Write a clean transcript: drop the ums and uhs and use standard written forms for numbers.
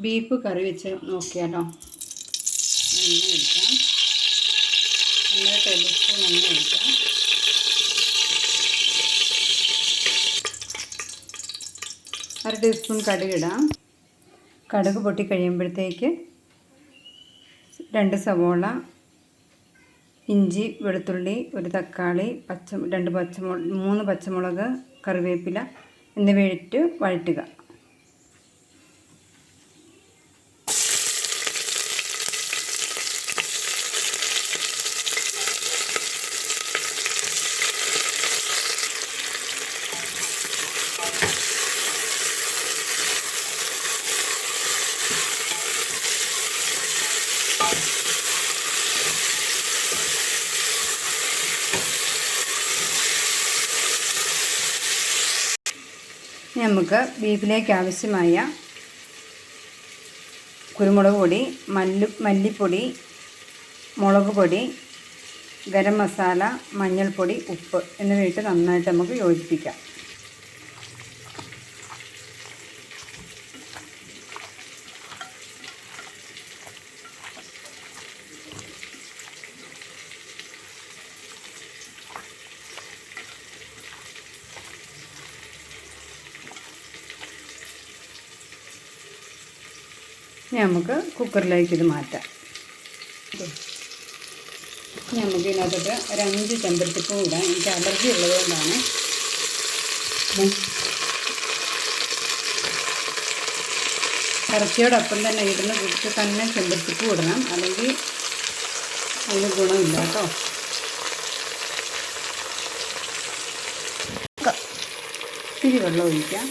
Beef കറി വെച്ച് നോക്കിയാലോ. എണ്ണ ഒഴിക്കാം. 1 ടേബിൾ സ്പൂൺ എണ്ണ ഒഴിക്കാം. അര ടീസ്പൂൺ കടുക് ഇടാം. കടുക് പൊട്ടി കഴിയുമ്പോഴത്തേക്ക് 2 സവോള, ഇഞ്ചി, വെളുത്തുള്ളി, 1 തക്കാളി, 3 പച്ചമുളക്, കറിവേപ്പില എന്നിവ ഇട്ട് വഴറ്റുക. നമുക്ക് ബീഫിലേക്ക് ആവശ്യമായ കുരുമുളക് പൊടി, മല്ലിപ്പൊടി, മുളക് പൊടി, ഗരം മസാല, മഞ്ഞൾപ്പൊടി, ഉപ്പ് എന്നിവയിട്ട് നന്നായിട്ട് നമുക്ക് യോജിപ്പിക്കാം. നമുക്ക് കുക്കറിലേക്ക് ഇത് മാറ്റാം. നമുക്ക് ഇതിനകത്തോട്ട് ഒരു 5 ചെമ്പരത്തിപ്പൂ ഇടാം. എനിക്ക് അലർജി ഉള്ളതുകൊണ്ടാണ്. ഇറച്ചിയോടൊപ്പം തന്നെ ഇടുന്ന കുറിച്ച് തന്നെ ചെമ്പരത്തിപ്പൂ ഇടണം, അല്ലെങ്കിൽ അതിന് ഗുണമില്ല കേട്ടോ. ഇത്തിരി വെള്ളം ഒഴിക്കാം.